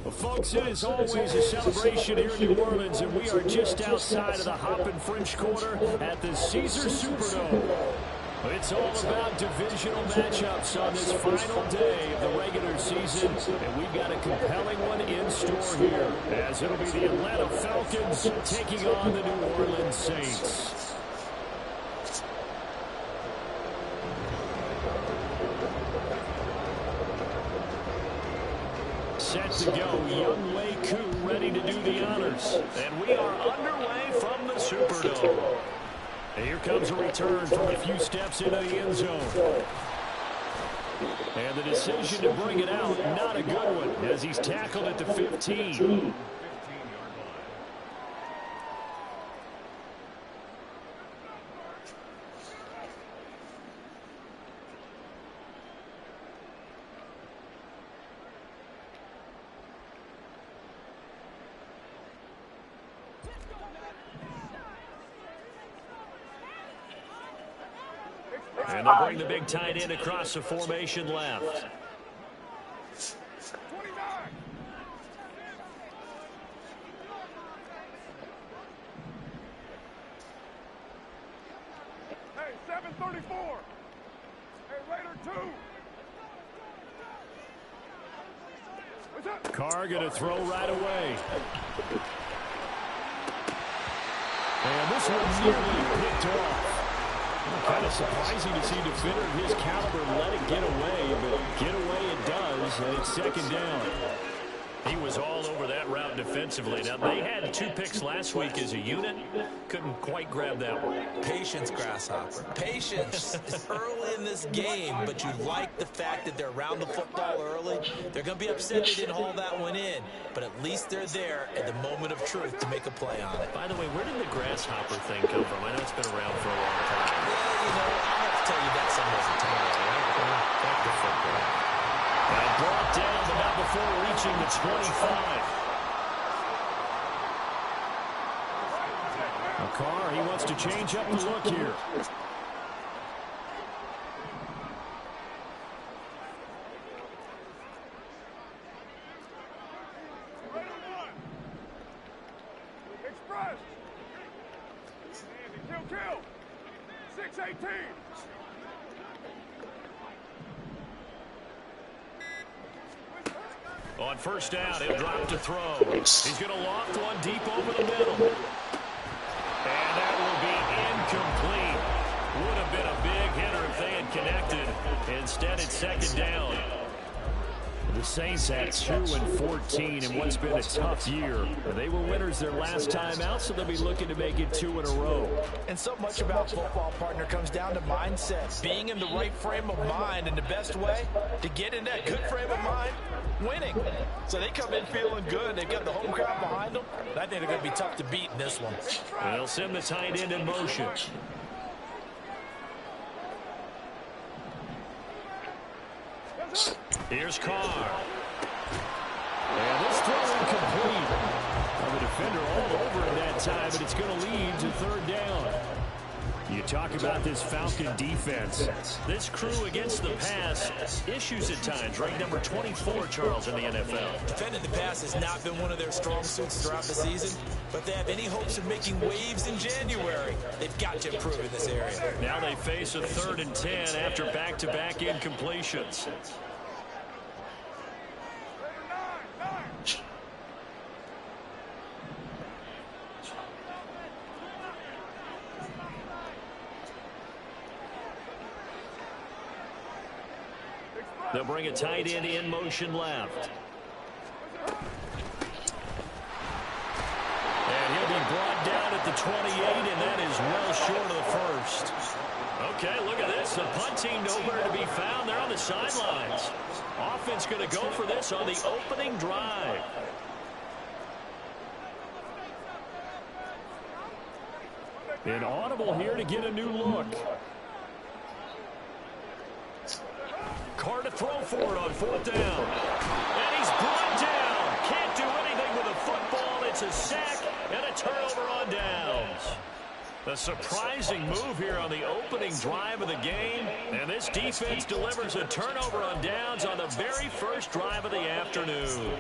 Well, folks, it is always a celebration here in New Orleans, and we are just outside of the Hoppin' French Quarter at the Caesars Superdome. It's all about divisional matchups on this final day of the regular season, and we've got a compelling one in store here, as it'll be the Atlanta Falcons taking on the New Orleans Saints. Set to go, Young Wei Koo ready to do the honors. And we are underway from the Superdome. And here comes a return from a few steps into the end zone. And the decision to bring it out, not a good one, as he's tackled at the 15. And they'll bring the big tight end across the formation left. 29. Hey, 734. Hey, Raider 2. Carr going to throw right away. And this one nearly picked off. Kind of surprising to see a defender of his caliber let it get away, but get away it does, and it's second down. He was all over that route defensively. Now, they had 2 picks last week as a unit. Couldn't quite grab that one. Patience, Grasshopper. Patience. It's early in this game, but you like the fact that they're around the football early. They're going to be upset they didn't haul that one in, but at least they're there at the moment of truth to make a play on it. By the way, where did the Grasshopper thing come from? I know it's been around for a long time. Yeah, you know, I have to tell you that some wasn't tomorrow, right? Back to football. And brought down, but not before reaching the 25. Carr, he wants to change up the look here. Express. Kill. 618. On first down, he'll drop to throw. He's going to loft one deep over the middle. And that will be incomplete. Would have been a big hitter if they had connected. Instead, it's second down. The Saints at 2-14 in what's been a tough year. They were winners their last time out, so they'll be looking to make it 2 in a row. And so much about football, partner, comes down to mindset. Being in the right frame of mind, and the best way to get in that good frame of mind, winning. So they come in feeling good. They've got the home crowd behind them. I think they're going to be tough to beat in this one. And they'll send the tight end in motion. Here's Carr. And this throw incomplete. Well, the defender all over it that time, but it's going to lead to third down. You talk about this Falcon defense. This crew against the pass, issues at times. Ranked number 24, Charles, in the NFL. Defending the pass has not been one of their strong suits throughout the season, but they have any hopes of making waves in January. They've got to improve in this area. Now they face a 3rd and 10 after back-to-back incompletions. They'll bring a tight end in motion left. And he'll be brought down at the 28, and that is well short of the first. Okay, look at this. The punt team nowhere to be found. They're on the sidelines. Offense going to go for this on the opening drive. Inaudible here to get a new look. Carr to throw for it on 4th down. And he's brought down. Can't do anything with the football. It's a sack and a turnover on downs. A surprising move here on the opening drive of the game. And this defense delivers a turnover on downs on the very first drive of the afternoon.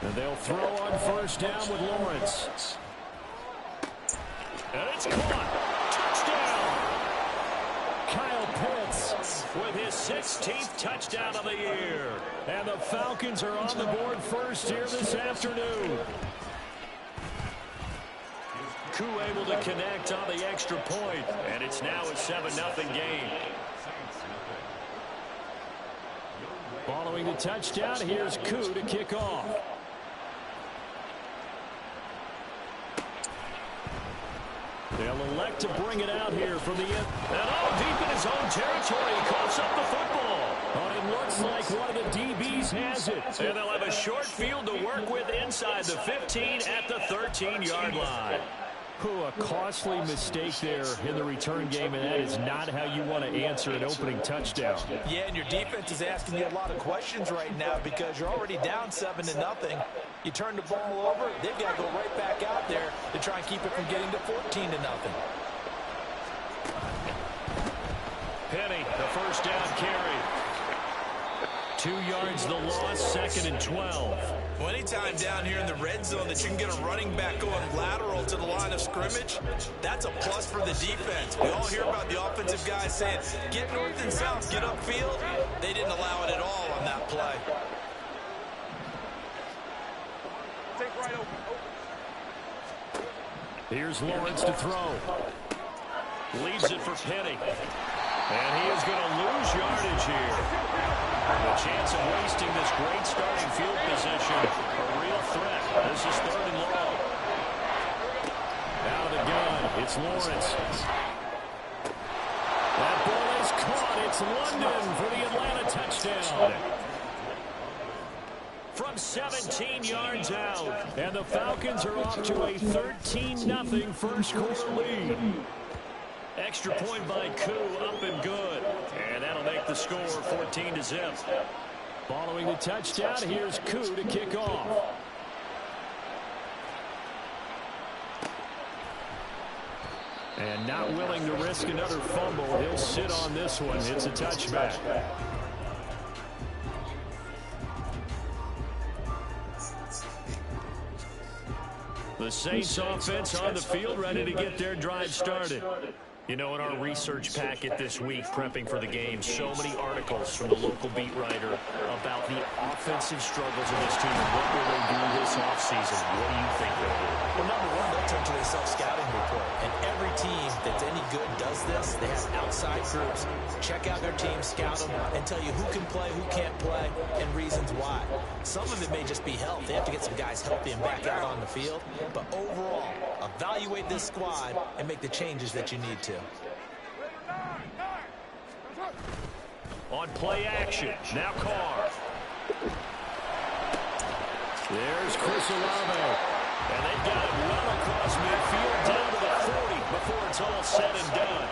And they'll throw on first down with Lawrence. And it's caught. Touchdown. Kyle Pitts with his 16th touchdown of the year. And the Falcons are on the board first here this afternoon. Koo able to connect on the extra point. And it's now a 7-0 game. Following the touchdown, here's Koo to kick off. They'll elect to bring it out here from the end. And deep in his own territory, he coughs up the football. But it looks like one of the DBs has it. And they'll have a short field to work with inside the 15 at the 13-yard line. A costly mistake there in the return game, and that is not how you want to answer an opening touchdown. Yeah, and your defense is asking you a lot of questions right now because you're already down 7-0. You turn the ball over, they've got to go right back out there to try and keep it from getting to 14-0. Penny, the first down carry. 2 yards the loss, 2nd and 12. Well, anytime down here in the red zone that you can get a running back going lateral to the line of scrimmage, that's a plus for the defense. We all hear about the offensive guys saying, get north and south, get upfield. They didn't allow it at all on that play. Take right open. Here's Lawrence to throw. Leaves it for Penny. And he is going to lose yardage here. The chance of wasting this great starting field position, a real threat. This is 3rd and long. Out of the gun, it's Lawrence. That ball is caught. It's London for the Atlanta touchdown. From 17 yards out. And the Falcons are off to a 13-0 first quarter lead. Extra point by Koo, up and good. And that'll make the score 14-0. Following the touchdown, here's Koo to kick off. And not willing to risk another fumble, he'll sit on this one. It's a touchback. The Saints offense on the field, ready to get their drive started. You know, in our research packet this week, prepping for the game, so many articles from the local beat writer about the offensive struggles of this team and what will they do this offseason. What do you think they'll do? Well, number one, they'll turn to their self-scouting report. And every team that's any good does this. They have outside groups. Check out their team, scout them, and tell you who can play, who can't play, and reasons why. Some of it may just be health. They have to get some guys healthy and back out on the field. But overall, evaluate this squad and make the changes that you need to. On play action, now Carr. There's Chris Olave. And they've got him well across midfield down to the 40 before it's all said and done.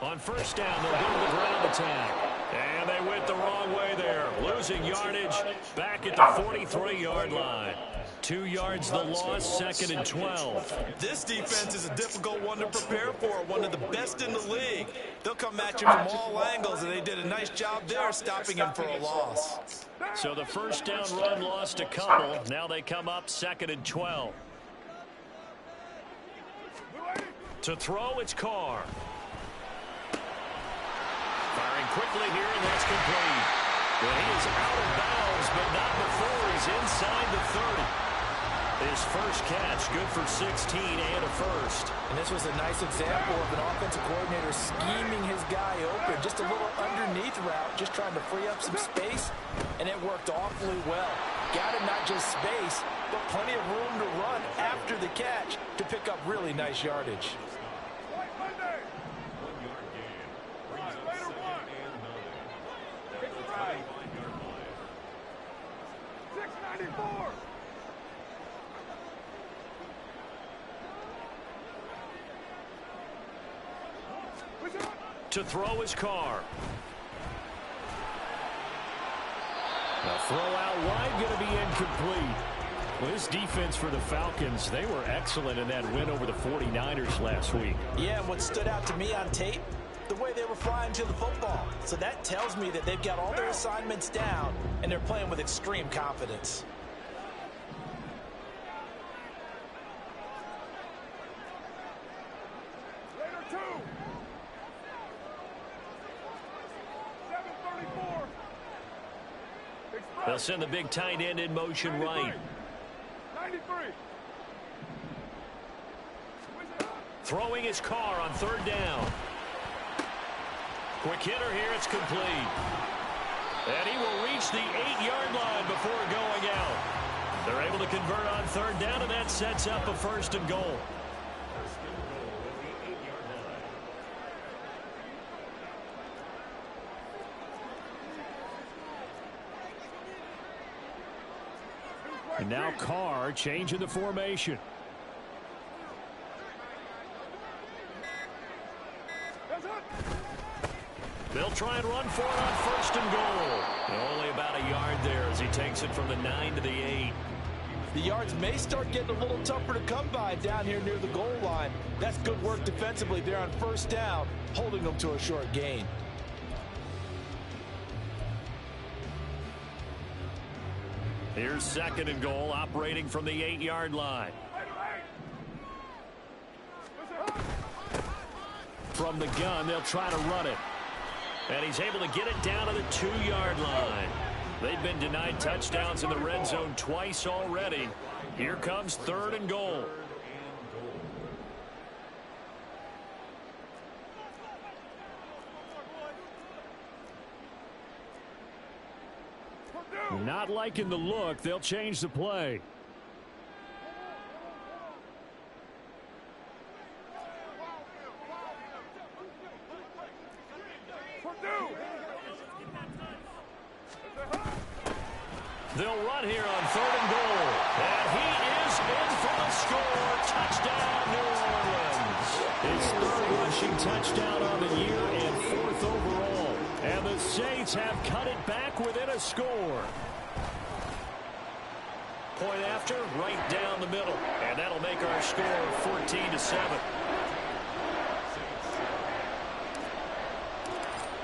On first down, they'll go to the ground attack. And they went the wrong way there. Losing yardage back at the 43-yard line. 2 yards the loss, 2nd and 12. This defense is a difficult one to prepare for, one of the best in the league. They'll come at you from all angles, and they did a nice job there stopping him for a loss. So the first down run lost a couple. Now they come up 2nd and 12. To throw, it's Carr. Firing quickly here, and that's complete. Well, he is out of bounds, but not before he's inside the 30. His first catch, good for 16 and a first. And this was a nice example of an offensive coordinator scheming his guy open. Just a little underneath route, just trying to free up some space, and it worked awfully well. Got him not just space, but plenty of room to run after the catch to pick up really nice yardage. To throw his Carr. The throw out wide going to be incomplete. Well, this defense for the Falcons, they were excellent in that win over the 49ers last week. Yeah, and what stood out to me on tape, the way they were flying to the football. So that tells me that they've got all their assignments down, and they're playing with extreme confidence. They'll send the big tight end in motion right. 93. Throwing his car on third down. Quick hitter here. It's complete. And he will reach the 8-yard line before going out. They're able to convert on third down, and that sets up a 1st and goal. And now Carr changing the formation. They'll try and run for it on 1st and goal. And only about a yard there as he takes it from the 9 to the 8. The yards may start getting a little tougher to come by down here near the goal line. That's good work defensively there on 1st down, holding them to a short gain. Here's 2nd and goal, operating from the 8-yard line. From the gun, they'll try to run it. And he's able to get it down to the 2-yard line. They've been denied touchdowns in the red zone twice already. Here comes 3rd and goal. Not liking the look. They'll change the play. They'll run here on 3rd and goal. And he is in for the score. Touchdown, New Orleans. His 3rd rushing touchdown on the year and 4th overall. And the Saints have cut it back within a score. Point after, right down the middle. And that'll make our score 14-7.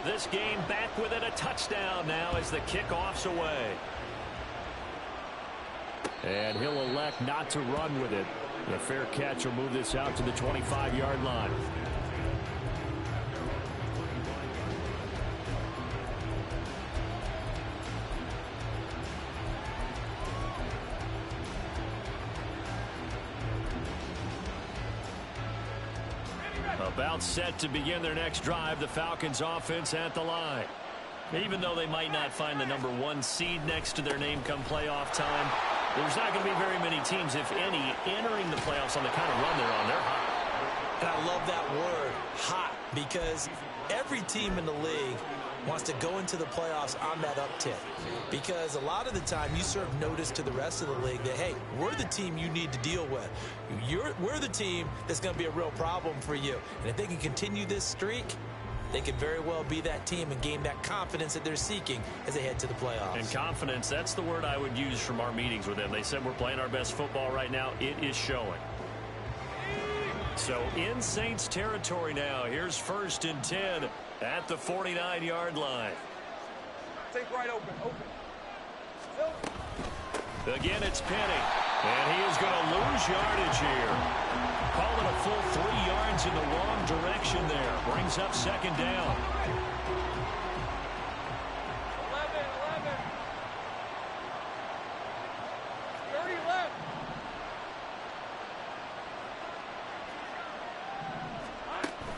This game back within a touchdown now as the kickoff's away. And he'll elect not to run with it. The fair catch will move this out to the 25-yard line. About set to begin their next drive, the Falcons offense at the line. Even though they might not find the number 1 seed next to their name come playoff time, there's not going to be very many teams, if any, entering the playoffs on the kind of run they're on. They're hot. And I love that word, hot, because every team in the league wants to go into the playoffs on that uptick. Because a lot of the time you serve notice to the rest of the league that, hey, we're the team you need to deal with. We're the team that's going to be a real problem for you. And if they can continue this streak, they could very well be that team and gain that confidence that they're seeking as they head to the playoffs. And confidence, that's the word I would use from our meetings with them. They said we're playing our best football right now. It is showing. So in Saints territory now. Here's 1st and 10 at the 49-yard line. Take right open. Again, it's Penny. And he is going to lose yardage here. Call it a full 3 yards in the wrong direction there. Brings up 2nd down. 11. 30 left.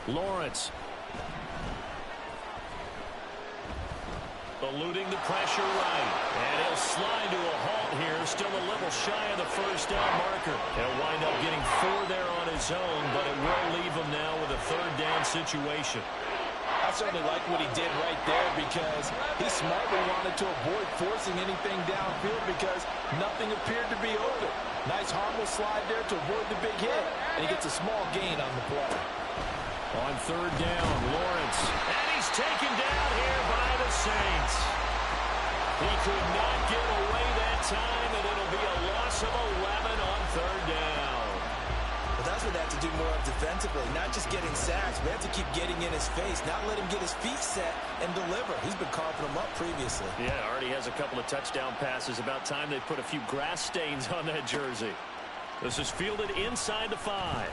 Lawrence. Eluding the pressure right. And he'll slide to a halt here. Still a little shy of the 1st down marker. He'll wind up getting 4 there on his own, but it will leave him now with a 3rd down situation. I certainly like what he did right there because he smartly wanted to avoid forcing anything downfield because nothing appeared to be open. Nice harmless slide there to avoid the big hit, and he gets a small gain on the play. On 3rd down, Lawrence. And he's taken down here by the Saints. He could not get away that time, and it'll be a loss of 11 on third down. Well, that's what they have to do more of defensively, not just getting sacks, but they have to keep getting in his face, not let him get his feet set and deliver. He's been carving them up previously. Yeah, already has a couple of touchdown passes. About time they put a few grass stains on that jersey. This is fielded inside the 5.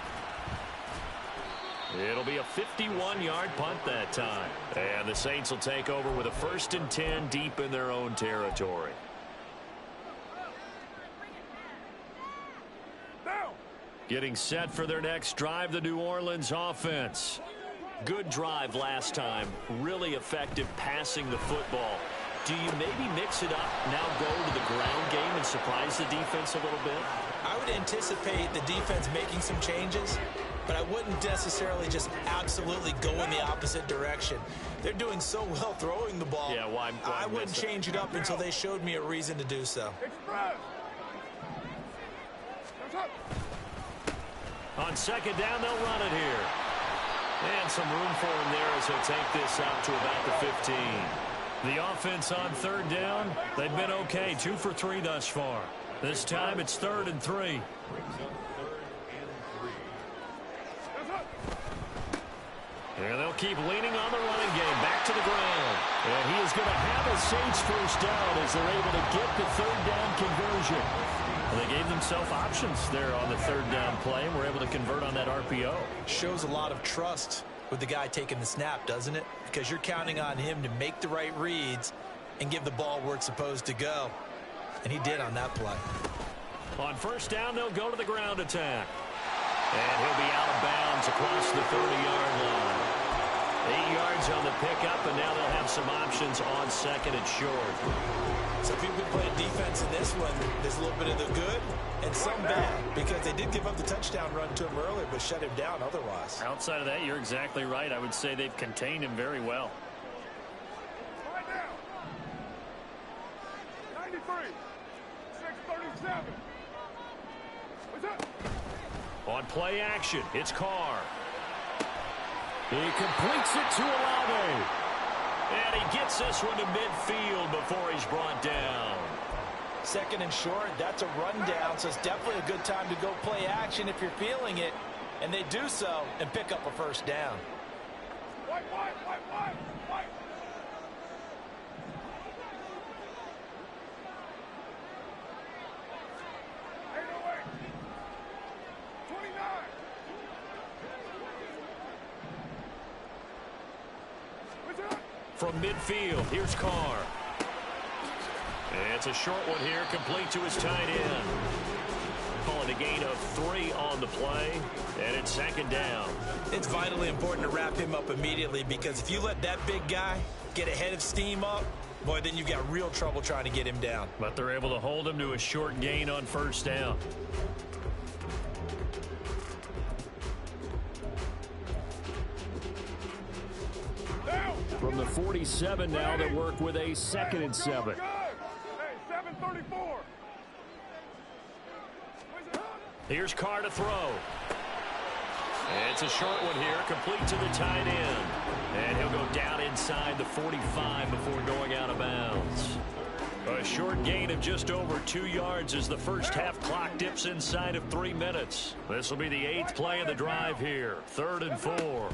It'll be a 51-yard punt that time. And the Saints will take over with a 1st and 10 deep in their own territory. Getting set for their next drive, the New Orleans offense. Good drive last time. Really effective passing the football. Do you maybe mix it up, now go to the ground game and surprise the defense a little bit? I would anticipate the defense making some changes, but I wouldn't necessarily just absolutely go in the opposite direction. They're doing so well throwing the ball. Yeah, why I wouldn't change it up until they showed me a reason to do so. On second down, they'll run it here. And some room for him there as he'll take this out to about the 15. The offense on third down, they've been okay. 2 for 3 thus far. This time it's 3rd and 3. And they'll keep leaning on the running game. Back to the ground. And he is going to have a Saints first down as they're able to get the third down conversion. Well, they gave themselves options there on the third down play and were able to convert on that RPO. Shows a lot of trust with the guy taking the snap, doesn't it? Because you're counting on him to make the right reads and give the ball where it's supposed to go. And he did on that play. On first down, they'll go to the ground attack. And he'll be out of bounds across the 30-yard line. 8 yards on the pickup, and now they'll have some options on second and short. So if you've been playing defense in this one, there's a little bit of the good and some bad, because they did give up the touchdown run to him earlier, but shut him down otherwise. Outside of that, you're exactly right. I would say they've contained him very well. 93, 637. What's up? On play action, it's Carr. He completes it to Olave. And he gets this one to midfield before he's brought down. Second and short, that's a rundown, so it's definitely a good time to go play action if you're feeling it. And they do so and pick up a first down. White. From midfield, here's Carr. And it's a short one here, complete to his tight end. Calling a gain of 3 on the play, and it's second down. It's vitally important to wrap him up immediately, because if you let that big guy get ahead of steam up, boy, then you've got real trouble trying to get him down. But they're able to hold him to a short gain on first down. From the 47 now, they work with a 2nd and 7. Hey, 734. Here's Carr to throw. And it's a short one here, complete to the tight end. And he'll go down inside the 45 before going out of bounds. A short gain of just over 2 yards as the first half clock dips inside of 3 minutes. This will be the 8th play of the drive here. 3rd and 4.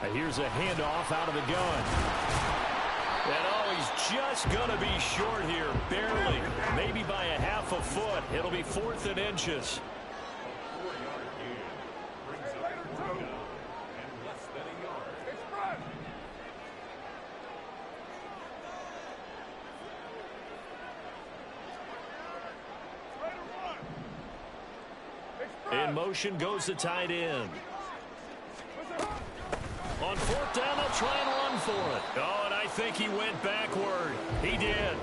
And here's a handoff out of the gun. And he's just going to be short here, barely, maybe by a half a foot. It'll be 4th and inches. In motion goes the tight end. On 4th down, they'll try and run for it. Oh, and I think he went backward. He did.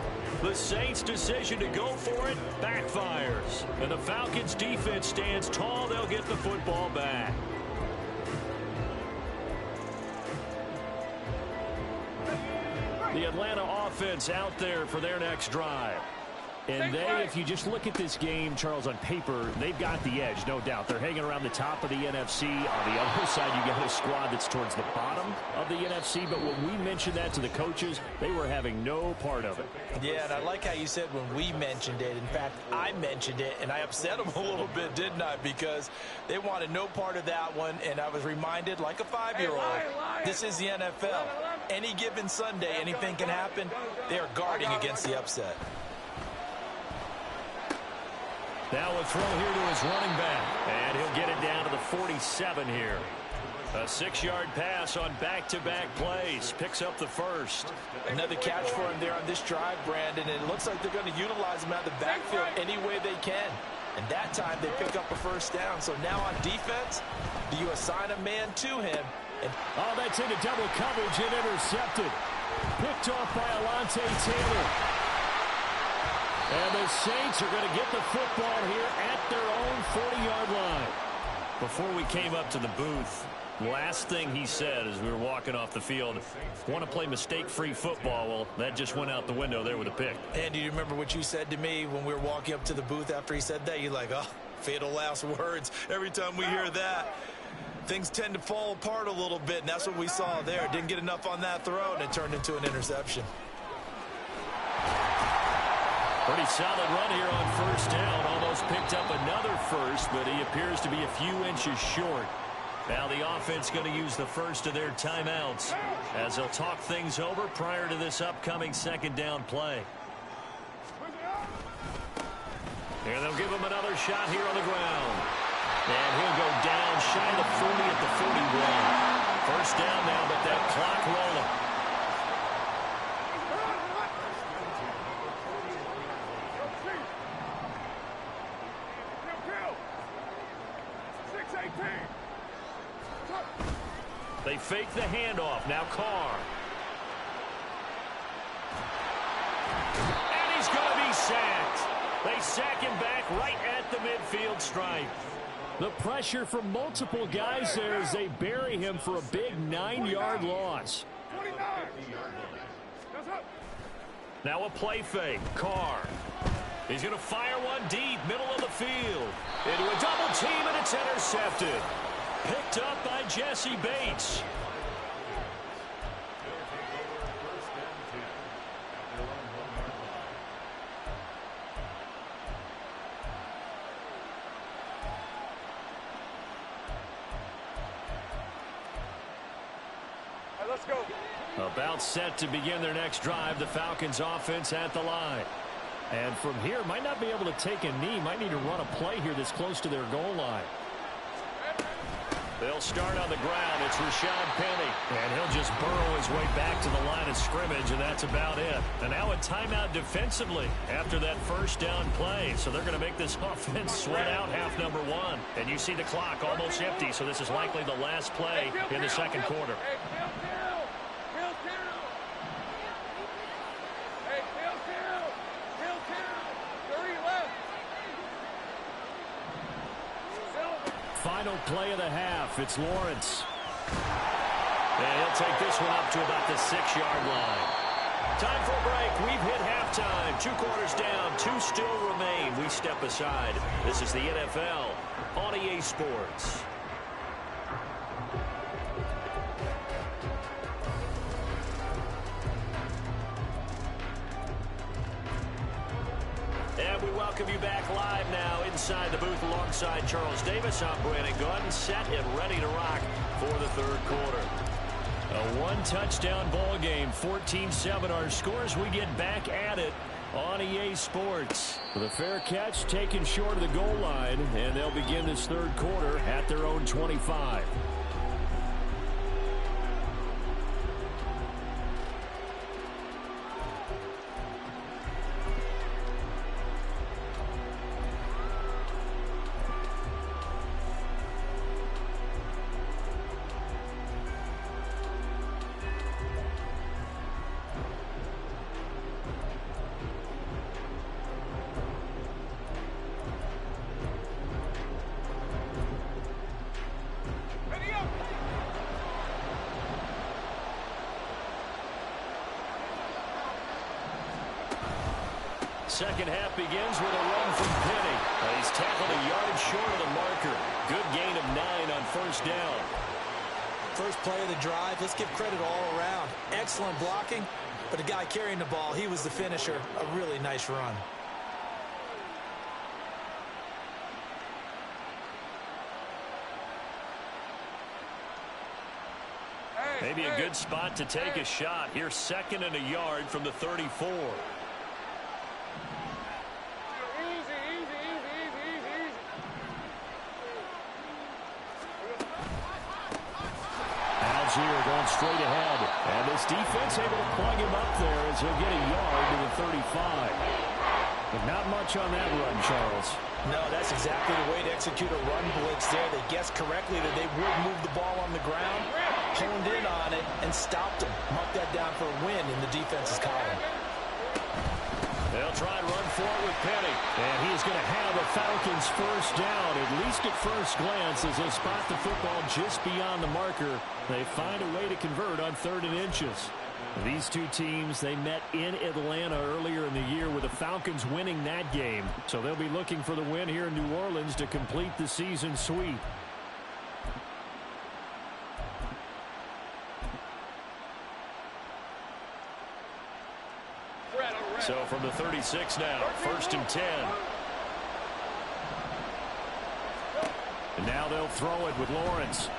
The Saints' decision to go for it backfires. And the Falcons' defense stands tall. They'll get the football back. The Atlanta offense out there for their next drive. And they, if you just look at this game, Charles, on paper, they've got the edge, no doubt. They're hanging around the top of the NFC. On the other side, you got a squad that's towards the bottom of the NFC. But when we mentioned that to the coaches, they were having no part of it. Yeah, and I like how you said when we mentioned it. In fact, I mentioned it, and I upset them a little bit, didn't I? Because they wanted no part of that one, and I was reminded, like a 5-year-old, this is the NFL. Any given Sunday, anything can happen. They are guarding against the upset. Now a throw here to his running back, and he'll get it down to the 47 here. A 6-yard pass on back-to-back plays. Picks up the first. Another catch for him there on this drive, Brandon, and it looks like they're going to utilize him out of the backfield any way they can. And that time they pick up a first down. So now on defense, do you assign a man to him? Oh, that's into double coverage and intercepted. Picked off by Alontae Taylor. And the Saints are going to get the football here at their own 40-yard line. Before we came up to the booth, last thing he said as we were walking off the field, want to play mistake-free football. Well, that just went out the window there with a pick. And do you remember what you said to me when we were walking up to the booth after he said that? You're like, oh, fatal last words. Every time we hear that, things tend to fall apart a little bit, and that's what we saw there. Didn't get enough on that throw, and it turned into an interception. Pretty solid run here on first down. Almost picked up another first, but he appears to be a few inches short. Now the offense going to use the first of their timeouts as they'll talk things over prior to this upcoming second down play. And they'll give him another shot here on the ground. And he'll go down shy of the 40 at the 41. First down now, but that clock rolling. They fake the handoff. Now Carr. And he's going to be sacked. They sack him back right at the midfield stripe. The pressure from multiple guys there as they bury him for a big 9-yard loss. Now a play fake. Carr. He's going to fire one deep, middle of the field. Into a double team, and it's intercepted. Picked up by Jesse Bates. Let's go. About set to begin their next drive. The Falcons offense at the line. And from here, might not be able to take a knee. Might need to run a play here that's close to their goal line. They'll start on the ground. It's Rashad Penny. And he'll just burrow his way back to the line of scrimmage, and that's about it. And now a timeout defensively after that first down play. So they're going to make this offense sweat out half number one. And you see the clock almost empty, so this is likely the last play in the second quarter. Final play of the half. It's Lawrence. And he'll take this one up to about the 6-yard line. Time for a break. We've hit halftime. 2 quarters down. 2 still remain. We step aside. This is the NFL on EA Sports. And we welcome you back live now inside the booth alongside Charles Davis. I'm Brandon Gunn, set and ready to rock for the third quarter. A 1-touchdown ball game, 14-7 our scores. We get back at it on EA Sports. The fair catch taken short of the goal line, and they'll begin this third quarter at their own 25. Ready Second half begins with a run from Penny. He's tackled a yard short of the marker. Good gain of 9 on first down. First play of the drive, let's give credit all around. Excellent blocking, but the guy carrying the ball, he was the finisher. A really nice run. Maybe a good spot to take a shot. Here's 2nd and a yard from the 34. Algier going straight ahead. And this defense able to plug him up there as he'll get a yard to the 35. But not much on that run, Charles. No, that's exactly the way to execute a run blitz there. They guessed correctly that they would move the ball on the ground, honed in on it, and stopped them. Mark that down for a win in the defense's column. They'll try and run for it with Penny. And he's going to have a Falcons first down, at least at first glance, as they spot the football just beyond the marker. They find a way to convert on 3rd and inches. These two teams, they met in Atlanta earlier in the year with the Falcons winning that game. So they'll be looking for the win here in New Orleans to complete the season sweep. So from the 36 now, 1st and 10. And now they'll throw it with Lawrence.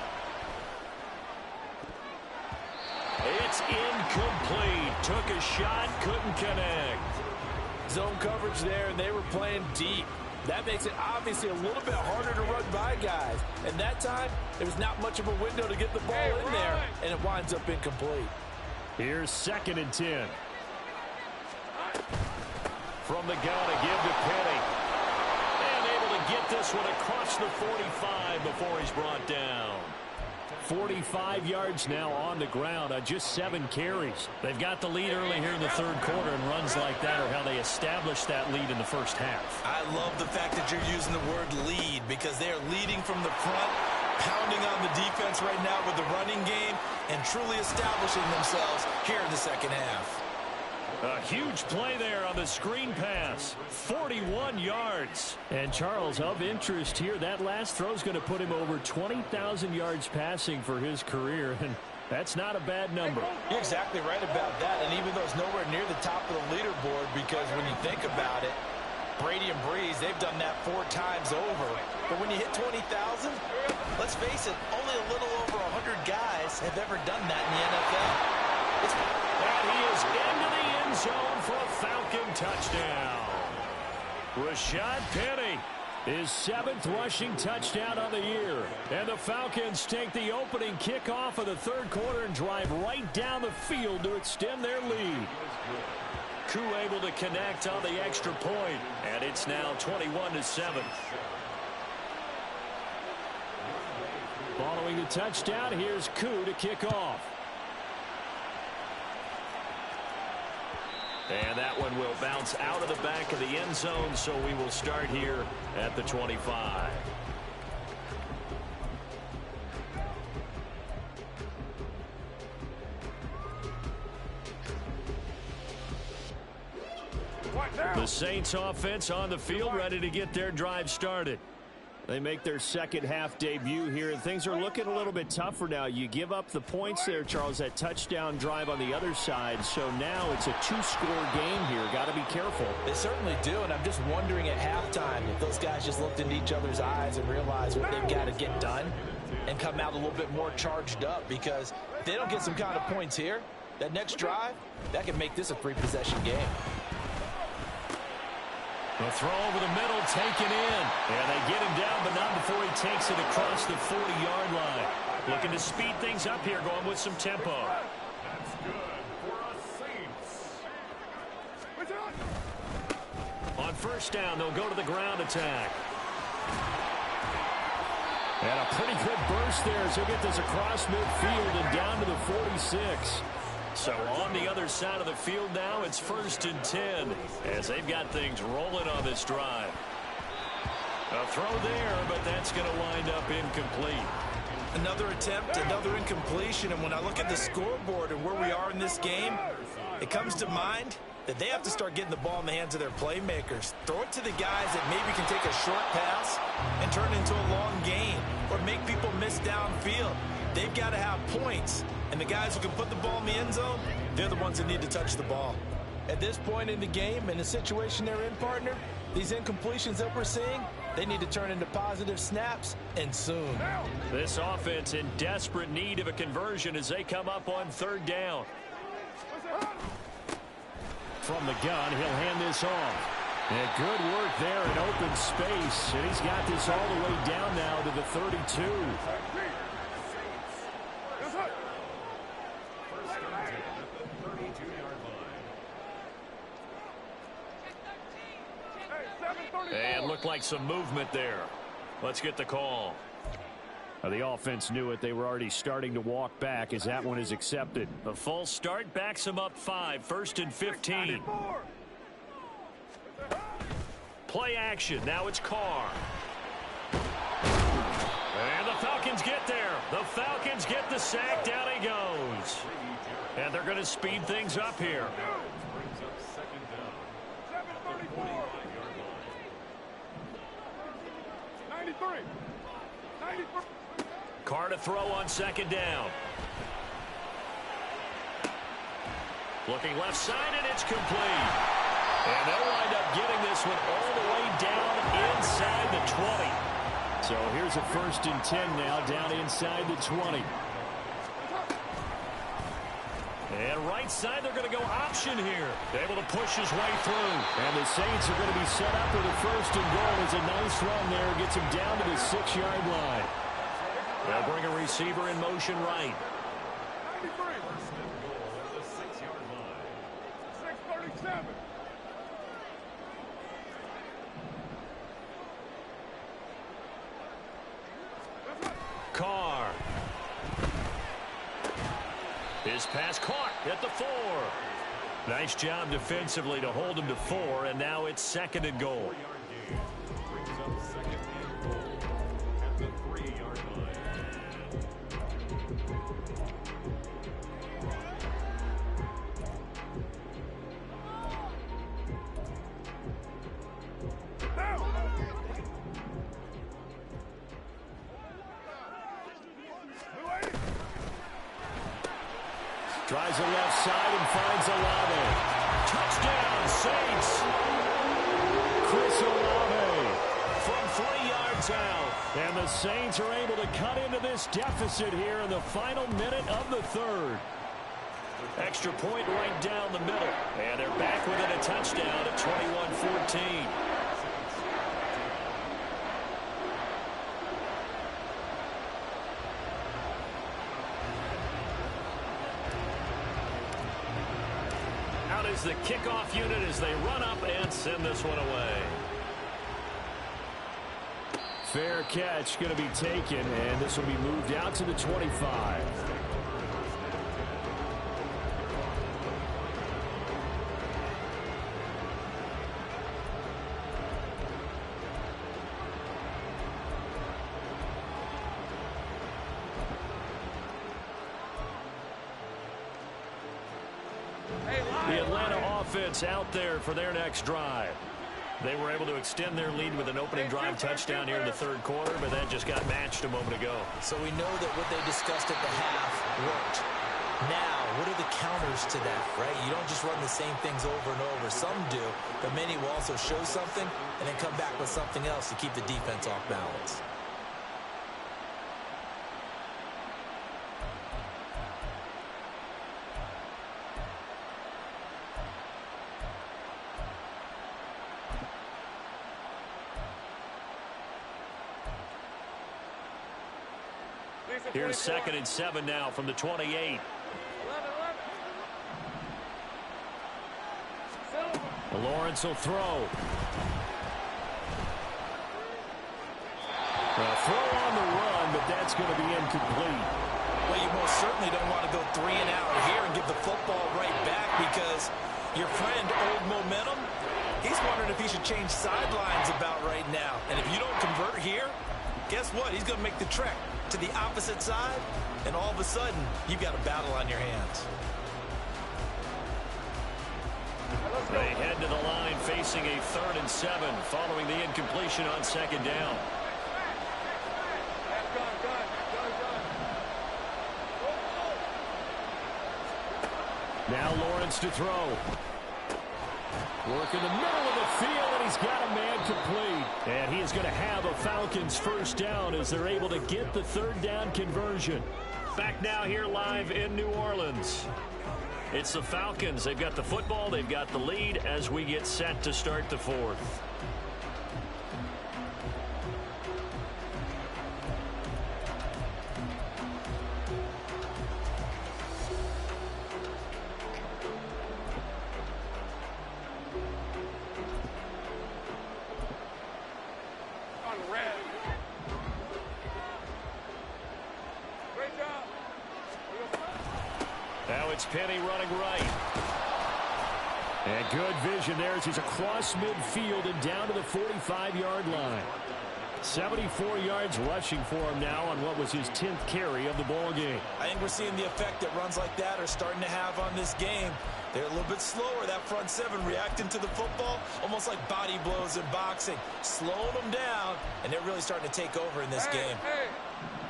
It's incomplete. Took a shot, couldn't connect. Zone coverage there, and they were playing deep. That makes it obviously a little bit harder to run by guys. And that time, there was not much of a window to get the ball in there, and it winds up incomplete. Here's 2nd and 10. From the gun to give to Penny. And able to get this one across the 45 before he's brought down. 45 yards now on the ground on just 7 carries. They've got the lead early here in the 3rd quarter, and runs like that are how they established that lead in the first half. I love the fact that you're using the word lead, because they are leading from the front, pounding on the defense right now with the running game, and truly establishing themselves here in the 2nd half. A huge play there on the screen pass. 41 yards. And Charles, of interest here, that last throw is going to put him over 20,000 yards passing for his career. And that's not a bad number. You're exactly right about that. And even though it's nowhere near the top of the leaderboard, because when you think about it, Brady and Breeze, they've done that 4 times over. But when you hit 20,000, let's face it, only a little over 100 guys have ever done that in the NFL. And he is into the end zone for a Falcon touchdown. Rashad Penny, his 7th rushing touchdown of the year. And the Falcons take the opening kickoff of the 3rd quarter and drive right down the field to extend their lead. Koo able to connect on the extra point, and it's now 21-7. Following the touchdown, here's Koo to kick off. And that one will bounce out of the back of the end zone, so we will start here at the 25. The Saints offense on the field, ready to get their drive started. They make their 2nd half debut here, and things are looking a little bit tougher now. You give up the points there, Charles, that touchdown drive on the other side. So now it's a 2-score game here. Got to be careful. They certainly do, and I'm just wondering at halftime if those guys just looked into each other's eyes and realized what they've got to get done and come out a little bit more charged up, because if they don't get some kind of points here, that next drive, that can make this a 3-possession game. The throw over the middle, taken in. And they get him down, but not before he takes it across the 40-yard line. Looking to speed things up here, going with some tempo. That's good for us Saints. On first down, they'll go to the ground attack. And a pretty good burst there as he'll get this across midfield and down to the 46. So on the other side of the field now, it's 1st and 10 as they've got things rolling on this drive. A throw there, but that's going to wind up incomplete. Another attempt, another incompletion, and when I look at the scoreboard and where we are in this game, it comes to mind that they have to start getting the ball in the hands of their playmakers. Throw it to the guys that maybe can take a short pass and turn it into a long gain or make people miss downfield. They've got to have points, and the guys who can put the ball in the end zone, they're the ones that need to touch the ball. At this point in the game, in the situation they're in, partner, these incompletions that we're seeing, they need to turn into positive snaps, and soon. This offense in desperate need of a conversion as they come up on third down. From the gun, he'll hand this off. And good work there in open space. And he's got this all the way down now to the 32. And looked like some movement there. Let's get the call. The offense knew it. They were already starting to walk back as that one is accepted. A false start backs them up 5. 1st and 15. Play action. Now it's Carr. And the Falcons get there. The Falcons get the sack. Down he goes. And they're going to speed things up here. Carr to throw on second down. Looking left side, and it's complete. And they'll wind up getting this one all the way down inside the 20. So here's a 1st and 10 now, down inside the 20. And right side, they're going to go option here. Able to push his way through. And the Saints are going to be set up with a 1st and goal. It's a nice run there. Gets him down to the 6-yard line. They'll bring a receiver in motion right. 93. 1st and goal at the 6-yard line. 6:37. Carr. His pass caught at the 4. Nice job defensively to hold him to 4, and now it's 2nd and goal. 4-yard gain. Brings up 2nd and goal at the 3-yard line. Tries the left side and finds Olave. Touchdown, Saints. Chris Olave from 3 yards out. And the Saints are able to cut into this deficit here in the final minute of the 3rd. Extra point right down the middle. And they're back within a touchdown at 21-14. Is the kickoff unit as they run up and send this one away. Fair catch going to be taken, and this will be moved out to the 25. The Atlanta offense out there for their next drive. They were able to extend their lead with an opening drive touchdown here in the 3rd quarter, but that just got matched a moment ago. So we know that what they discussed at the half worked. Now, what are the counters to that, right? You don't just run the same things over and over. Some do, but many will also show something and then come back with something else to keep the defense off balance. Here's 2nd and 7 now from the 28. Lawrence will throw. Throw on the run, but that's going to be incomplete. Well, you most certainly don't want to go 3 and out here and give the football right back because your friend, Old Momentum, he's wondering if he should change sidelines about right now. And if you don't convert here, guess what? He's going to make the trek to the opposite side, and all of a sudden, you've got a battle on your hands. They head to the line facing a 3rd and 7 following the incompletion on 2nd down. Now Lawrence to throw. Work in the middle of the field, and he's got a man complete. And he is going to have a Falcons 1st down as they're able to get the 3rd down conversion. Back now here live in New Orleans. It's the Falcons. They've got the football. They've got the lead as we get set to start the 4th. Now it's Penny running right. And good vision there as he's across midfield and down to the 45-yard line. 74 yards rushing for him now on what was his 10th carry of the ball game. I think we're seeing the effect that runs like that are starting to have on this game. They're a little bit slower, that front 7 reacting to the football, almost like body blows in boxing, slowing them down, and they're really starting to take over in this game.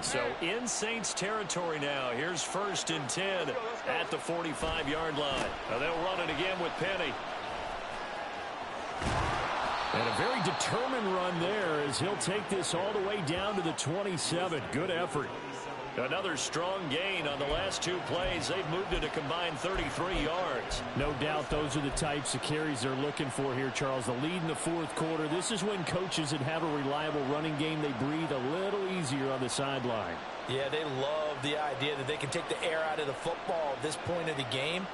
So in Saints territory now. Here's 1st and 10 at the 45-yard line. Now they'll run it again with Penny. And a very determined run there as he'll take this all the way down to the 27. Good effort. Another strong gain on the last 2 plays. They've moved it a combined 33 yards. No doubt those are the types of carries they're looking for here, Charles. The lead in the 4th quarter. This is when coaches that have a reliable running game, they breathe a little easier on the sideline. Yeah, they love the idea that they can take the air out of the football at this point of the game.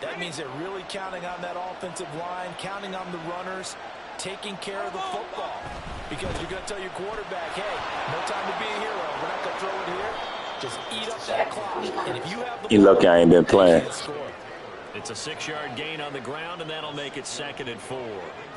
That means they're really counting on that offensive line, counting on the runners, taking care of the football. Because you're going to tell your quarterback, hey, no time to be a hero. We're not going to throw it here. Just eat up that clock. And if you have the You lucky I ain't been playing. It's a 6-yard gain on the ground, and that'll make it 2nd and 4.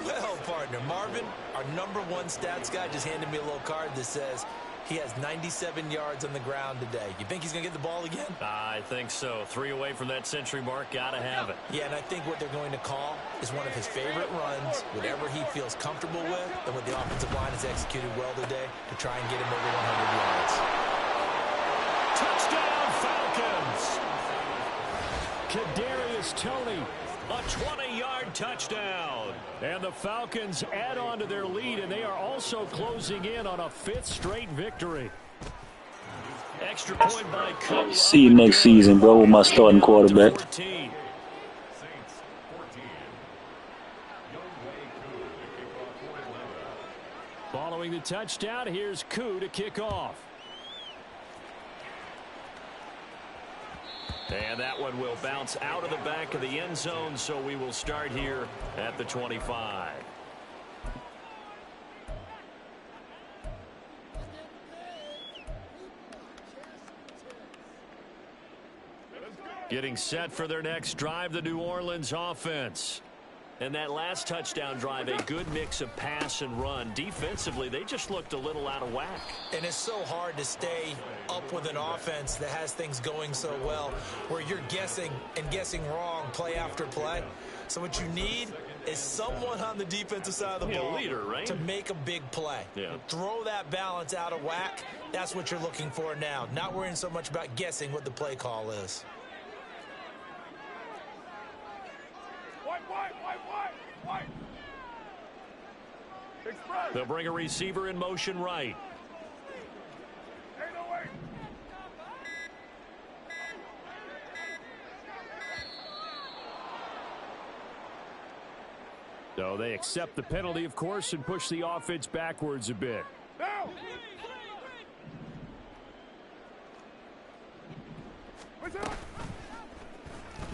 Well, partner, Marvin, our #1 stats guy, just handed me a little card that says he has 97 yards on the ground today. You think he's going to get the ball again? I think so. 3 away from that century mark. Got to have it. Yeah, and I think what they're going to call is one of his favorite runs, whatever he feels comfortable with, and what the offensive line has executed well today to try and get him over 100 yards. Touchdown, Falcons! Kadarius Toney, a 20-yard touchdown. And the Falcons add on to their lead, and they are also closing in on a 5th straight victory. Extra point by Cook. See you next season, bro, with my starting quarterback. Following the touchdown, here's Koo to kick off. And that one will bounce out of the back of the end zone, so we will start here at the 25. Getting set for their next drive, the New Orleans offense. And that last touchdown drive, a good mix of pass and run. Defensively, they just looked a little out of whack. And it's so hard to stay up with an offense that has things going so well, where you're guessing and guessing wrong play after play. So what you need is someone on the defensive side of the ball leader, right? to make a big play. Yeah. Throw that balance out of whack. That's what you're looking for now. Not worrying so much about guessing what the play call is. They'll bring a receiver in motion right. So they accept the penalty, of course, and push the offense backwards a bit.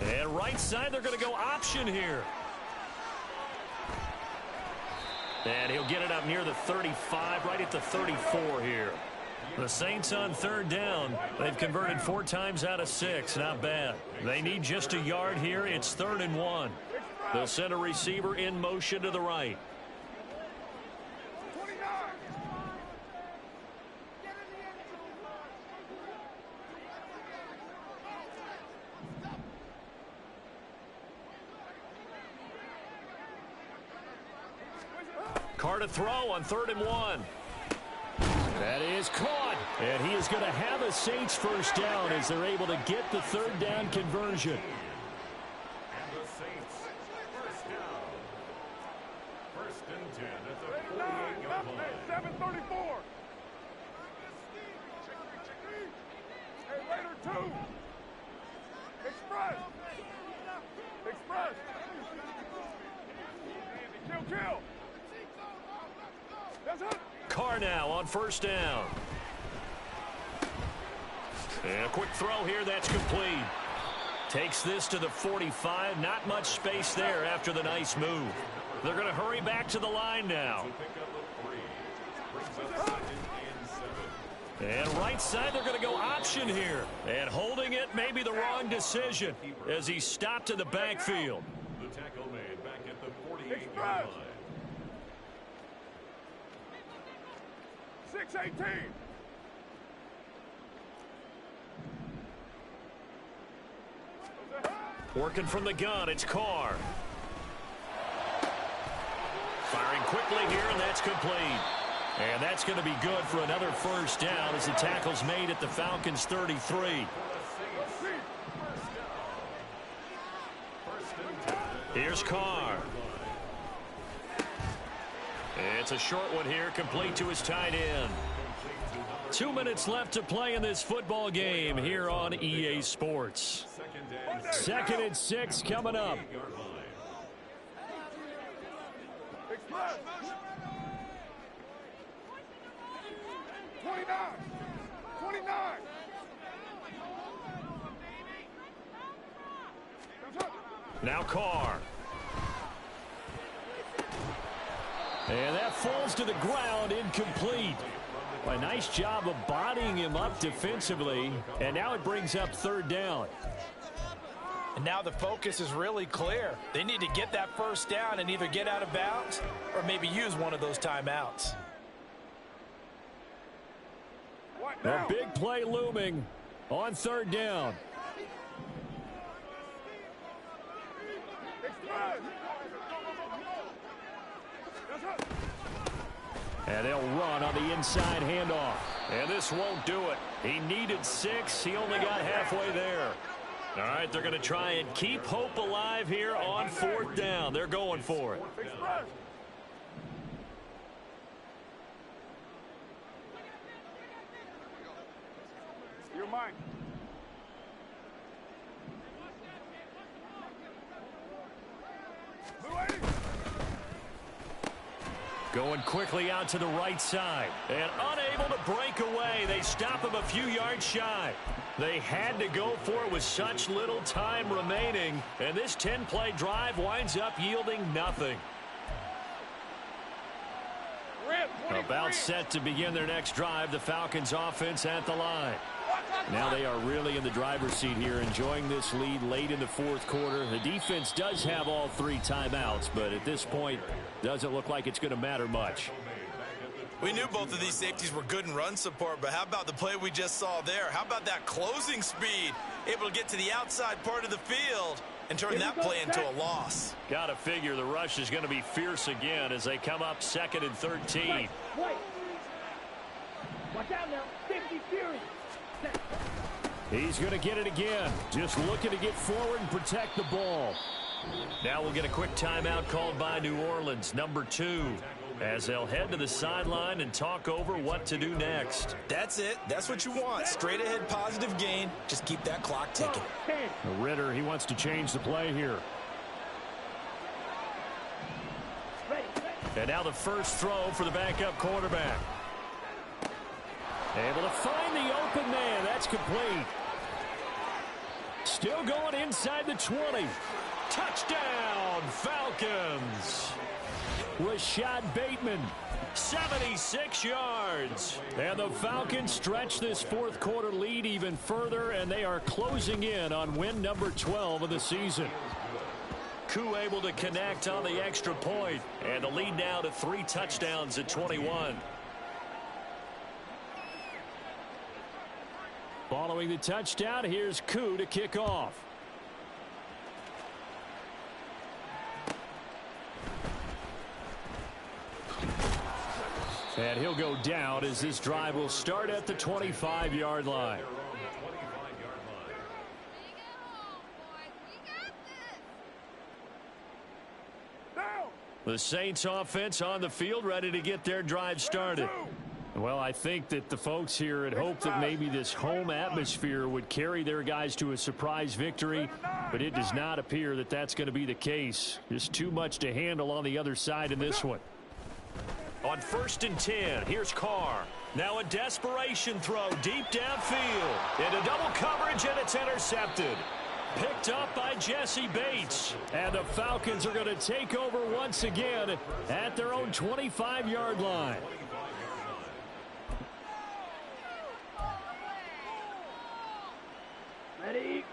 And right side, they're going to go option here. And he'll get it up near the 35, right at the 34 here. The Saints on 3rd down. They've converted 4 times out of 6. Not bad. They need just a yard here. It's 3rd and 1. They'll send a receiver in motion to the right. Carr to throw on 3rd and 1. That is caught. And he is going to have a Saints first down as they're able to get the 3rd down conversion. And the Saints first down. 1st and 10 at the 48-yard line. 7:34. Hey, Raider 2. Express. Express. Kill. That's it. Carr now on 1st down. And a quick throw here, that's complete. Takes this to the 45. Not much space there after the nice move. They're going to hurry back to the line now. And right side, they're going to go option here. And holding it may be the wrong decision as he stopped in the backfield. The tackle made back at the 48-yard line. 6:18. Working from the gun, it's Carr. Firing quickly here, and that's complete. And that's going to be good for another first down as the tackle's made at the Falcons' 33. Here's Carr. It's a short one here, complete to his tight end. 2 minutes left to play in this football game here on EA Sports. 2nd and 6 coming up. 29. Now Carr. And that falls to the ground, incomplete. A nice job of bodying him up defensively. And now it brings up 3rd down. And now the focus is really clear. They need to get that first down and either get out of bounds or maybe use one of those timeouts. A big play looming on 3rd down. And they'll run on the inside handoff. And this won't do it. He needed 6. He only got halfway there. All right, they're going to try and keep hope alive here on 4th down. They're going for it. Your mind. Going quickly out to the right side. And unable to break away. They stop him a few yards shy. They had to go for it with such little time remaining. And this 10-play drive winds up yielding nothing. About set to begin their next drive. The Falcons offense at the line. Now they are really in the driver's seat here, enjoying this lead late in the 4th quarter. The defense does have all 3 timeouts, but at this point, doesn't look like it's going to matter much. We knew both of these safeties were good in run support, but how about the play we just saw there? How about that closing speed? Able to get to the outside part of the field and turn that play into a loss. Got to figure the rush is going to be fierce again as they come up 2nd and 13. Wait. Watch out now. 50 Fury. He's going to get it again. Just looking to get forward and protect the ball. Now we'll get a quick timeout called by New Orleans, number 2, as they'll head to the sideline and talk over what to do next. That's it. That's what you want. Straight ahead positive gain. Just keep that clock ticking. Ritter, he wants to change the play here. And now the first throw for the backup quarterback. Able to find the open man. That's complete. Still going inside the 20. Touchdown, Falcons. Rashad Bateman. 76 yards. And the Falcons stretch this 4th quarter lead even further, and they are closing in on win number 12 of the season. Koo able to connect on the extra point, and the lead now to 3 touchdowns at 21. Following the touchdown, here's Koo to kick off. And he'll go down as this drive will start at the 25-yard line. The Saints offense on the field ready to get their drive started. Well, I think that the folks here had hoped that maybe this home atmosphere would carry their guys to a surprise victory, but it does not appear that that's going to be the case. Just too much to handle on the other side in this one. On 1st and 10, here's Carr. Now a desperation throw deep downfield. Into double coverage, and it's intercepted. Picked up by Jesse Bates. And the Falcons are going to take over once again at their own 25-yard line.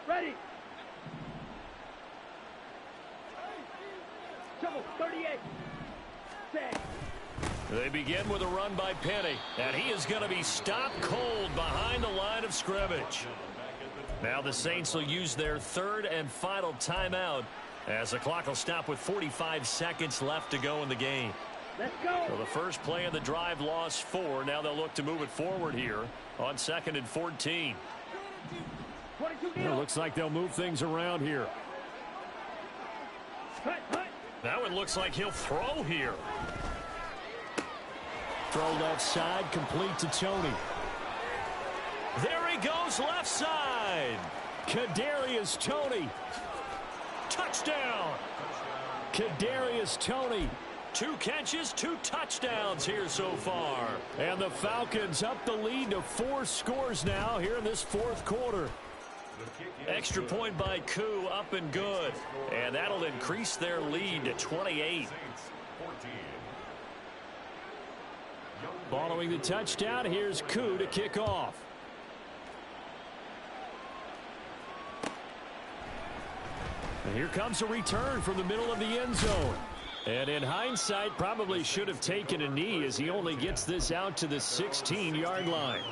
Ready. Trouble, 38. Set. They begin with a run by Penny. And he is going to be stopped cold behind the line of scrimmage. Now the Saints will use their 3rd and final timeout as the clock will stop with 45 seconds left to go in the game. Let's go. So the first play of the drive lost 4. Now they'll look to move it forward here on 2nd and 14. It looks like they'll move things around here. Now it looks like he'll throw here. Throw left side, complete to Tony. There he goes, left side. Kadarius Toney. Touchdown. Kadarius Toney. 2 catches, 2 touchdowns here so far. And the Falcons up the lead to 4 scores now here in this 4th quarter. Extra point by Koo, up and good. And that'll increase their lead to 28. Following the touchdown, here's Koo to kick off. And here comes a return from the middle of the end zone. And in hindsight, probably should have taken a knee as he only gets this out to the 16-yard line.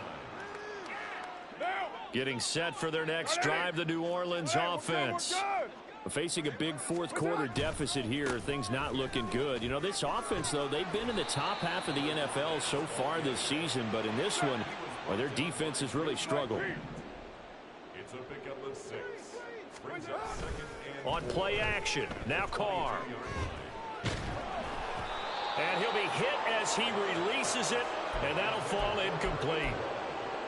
Getting set for their next drive, the New Orleans offense. Facing a big 4th quarter deficit here, things not looking good. You know, this offense, though, they've been in the top half of the NFL so far this season, but in this one, well, their defense has really struggled. It's a pickup of 6. Brings up 2nd and On play action, now Carr. And he'll be hit as he releases it, and that'll fall incomplete.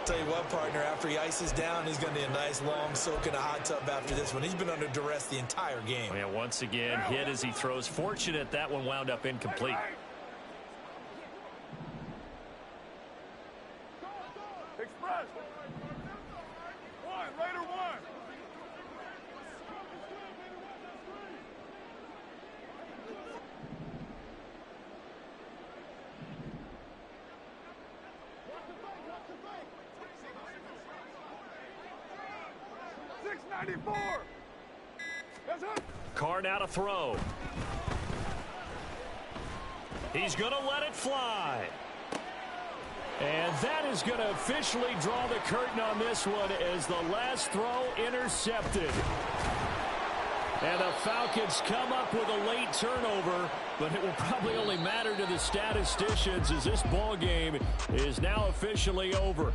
Tell you what, partner, after he ices down, he's going to need a nice long soak in a hot tub after this one. He's been under duress the entire game. Yeah, once again, hit as he throws. Fortunate that one wound up incomplete. Express. Raider 1. 694. Carr now to throw. He's going to let it fly. And that is going to officially draw the curtain on this one as the last throw intercepted. And the Falcons come up with a late turnover, but it will probably only matter to the statisticians as this ball game is now officially over.